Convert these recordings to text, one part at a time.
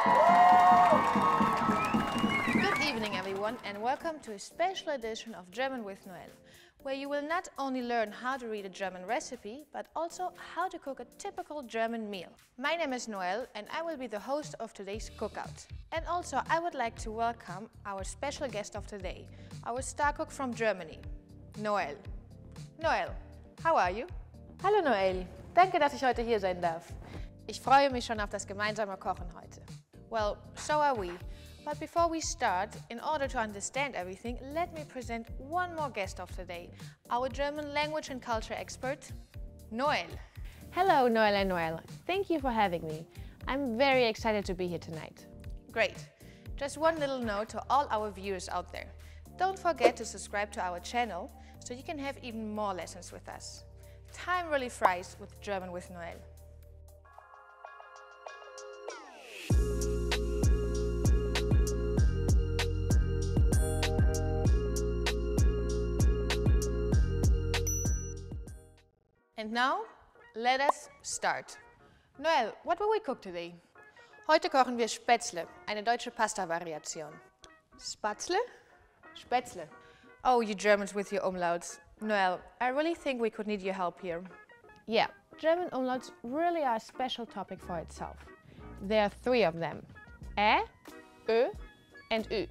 Good evening everyone and welcome to a special edition of German with Noël, where you will not only learn how to read a German recipe, but also how to cook a typical German meal. My name is Noël and I will be the host of today's cookout. And also I would like to welcome our special guest of today, our star cook from Germany, Noël. Noël, how are you? Hallo Noël, danke, dass ich heute hier sein darf. Ich freue mich schon auf das gemeinsame Kochen heute. Well, so are we. But before we start, in order to understand everything, let me present one more guest of today, our German language and culture expert, Noël. Hello Noël and Noël, thank you for having me. I'm very excited to be here tonight. Great. Just one little note to all our viewers out there. Don't forget to subscribe to our channel so you can have even more lessons with us. Time really flies with German with Noël. And now, let us start. Noël, what will we cook today? Heute kochen wir Spätzle, eine deutsche Pasta-Variation. Spaetzle? Spätzle. Oh, you Germans with your Umlauts. Noël, I really think we could need your help here. Yeah, German umlauts really are a special topic for itself. There are 3 of them. Ä, Ö and Ü.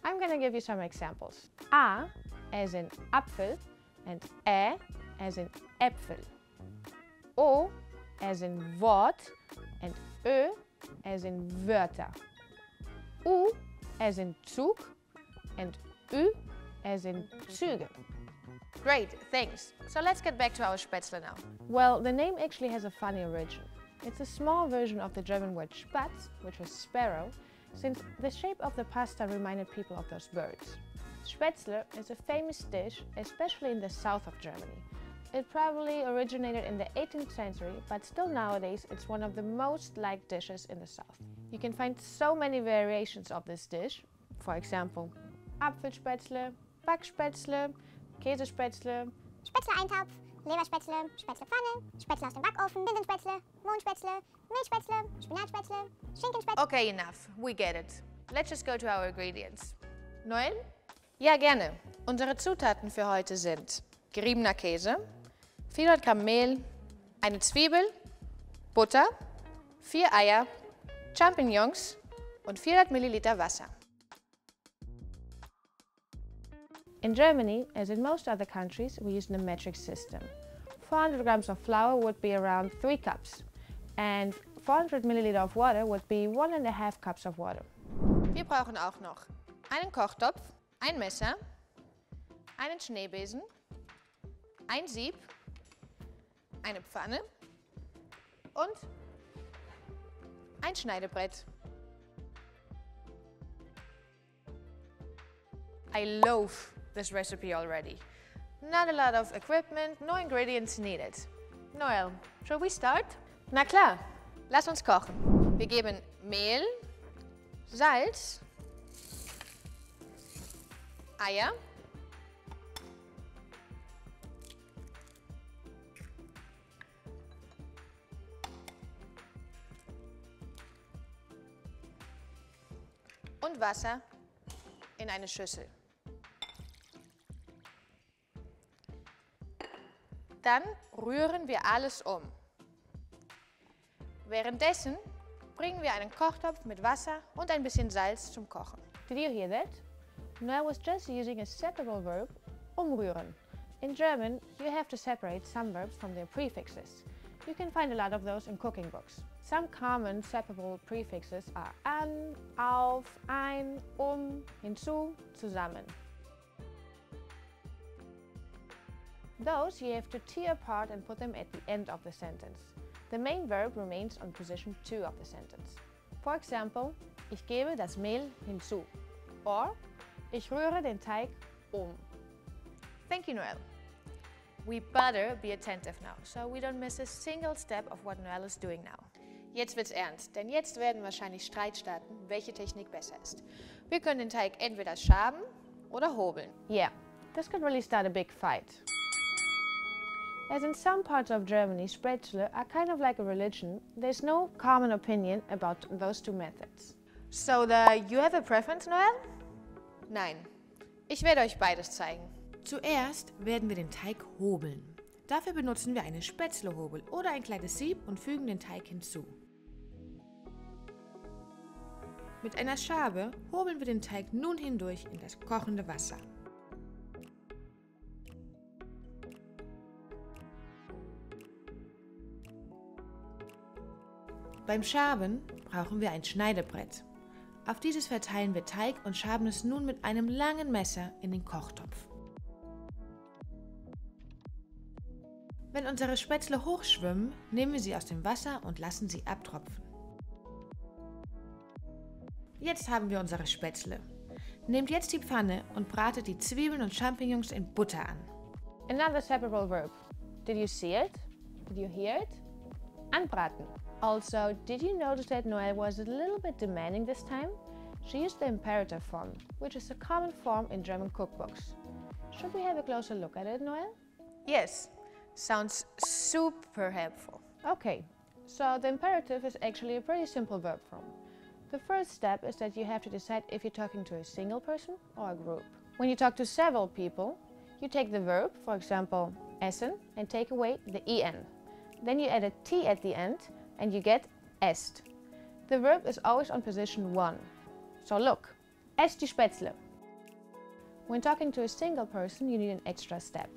I'm gonna give you some examples. A as in Apfel and Ä as in Äpfel. O as in Wort and Ö as in Wörter. U as in Zug and Ü as in Züge. Great, thanks. So let's get back to our Spätzle now. Well, the name actually has a funny origin. It's a small version of the German word Spatz, which was sparrow, since the shape of the pasta reminded people of those birds. Spätzle is a famous dish, especially in the south of Germany. It probably originated in the 18th century, but still nowadays it's one of the most liked dishes in the south. You can find so many variations of this dish. For example, Apfelspätzle, Backspätzle, Käsespätzle, Spätzle-Eintopf, Leberspätzle, Spätzlepfanne, Spätzle aus dem Backofen, Linsenspätzle, Mohnspätzle, Milchspätzle, Spinatspätzle, Schinkenspätzle. Okay, enough. We get it. Let's just go to our ingredients. Noël? Ja, gerne. Unsere Zutaten für heute sind geriebener Käse, 400 Gramm Mehl, eine Zwiebel, Butter, 4 Eier, Champignons und 400 Milliliter Wasser. In Germany, as in most other countries, we use the metric system. 400 grams of flour would be around 3 cups, and 400 milliliter of water would be 1.5 cups of water. Wir brauchen auch noch einen Kochtopf, ein Messer, einen Schneebesen, ein Sieb, eine Pfanne und ein Schneidebrett. I love this recipe already. Not a lot of equipment, no ingredients needed. Noël, shall we start? Na klar, Lass uns kochen. Wir geben Mehl, Salz, Eier, und Wasser in eine Schüssel. Dann rühren wir alles um. Währenddessen bringen wir einen Kochtopf mit Wasser und ein bisschen Salz zum Kochen. did you hear that? Noël was just using a separable verb, umrühren. In German, you have to separate some verbs from their prefixes. You can find a lot of those in cooking books. Some common separable prefixes are an, auf, ein, hinzu, zusammen. Those you have to tear apart and put them at the end of the sentence. The main verb remains on position 2 of the sentence. For example, ich gebe das Mehl hinzu. Or, ich rühre den Teig um. Thank you, Noël. We better be attentive now, so we don't miss a single step of what Noël is doing now. Jetzt wird's ernst, denn jetzt werden wahrscheinlich Streit starten, welche Technik besser ist. Wir können den Teig entweder schaben oder hobeln. Yeah, this could really start a big fight. As in some parts of Germany, Spätzle are kind of like a religion. There's no common opinion about those two methods. So, you have a preference, Noël? Nein. Ich werde euch beides zeigen. Zuerst werden wir den Teig hobeln. Dafür benutzen wir eine Spätzlehobel oder ein kleines Sieb und fügen den Teig hinzu. Mit einer Schabe hobeln wir den Teig nun hindurch in das kochende Wasser. Beim Schaben brauchen wir ein Schneidebrett. Auf dieses verteilen wir Teig und schaben es nun mit einem langen Messer in den Kochtopf. Wenn unsere Spätzle hochschwimmen, nehmen wir sie aus dem Wasser und lassen sie abtropfen. Jetzt haben wir unsere Spätzle. Nehmt jetzt die Pfanne und bratet die Zwiebeln und Champignons in Butter an. Another separable verb. Did you see it? Did you hear it? Anbraten. Also, did you notice that Noël was a little bit demanding this time? She used the imperative form, which is a common form in German cookbooks. Should we have a closer look at it, Noël? Yes, sounds super helpful. Okay, so the imperative is actually a pretty simple verb form. The first step is that you have to decide if you're talking to a single person or a group. When you talk to several people, you take the verb, for example, essen, and take away the en. Then you add a t at the end, and you get esst. The verb is always on position 1. So look, ess die Spätzle. When talking to a single person, you need an extra step.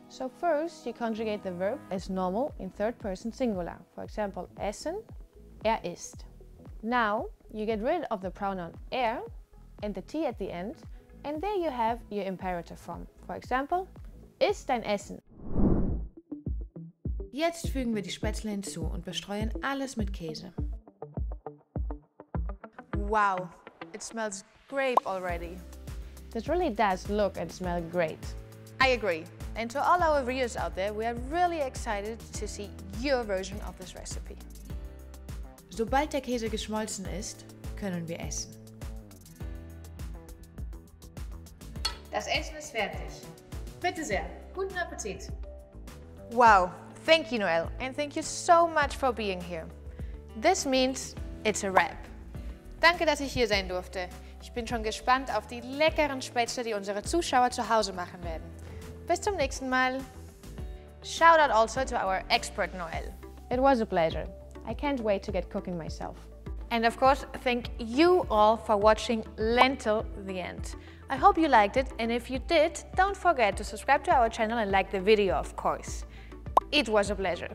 So first, you conjugate the verb as normal in third person singular. For example, essen, isst. Now, you get rid of the pronoun and the t at the end, and there you have your imperative form. For example, isst dein Essen? Jetzt fügen wir die Spätzle hinzu und bestreuen alles mit Käse. Wow, it smells grape already. This really does look and smell great. I agree. And to all our viewers out there, we are really excited to see your version of this recipe. Sobald der Käse geschmolzen ist, können wir essen. Das Essen ist fertig. Bitte sehr, guten Appetit! Wow, thank you, Noël, and thank you so much for being here. This means it's a wrap. Danke, dass ich hier sein durfte. Ich bin schon gespannt auf die leckeren Spätzle, die unsere Zuschauer zu Hause machen werden. Bis zum nächsten Mal. Shout out also to our expert, Noël. It was a pleasure. I can't wait to get cooking myself. And of course, thank you all for watching Lentil the End. I hope you liked it, and if you did, don't forget to subscribe to our channel and like the video, of course. It was a pleasure.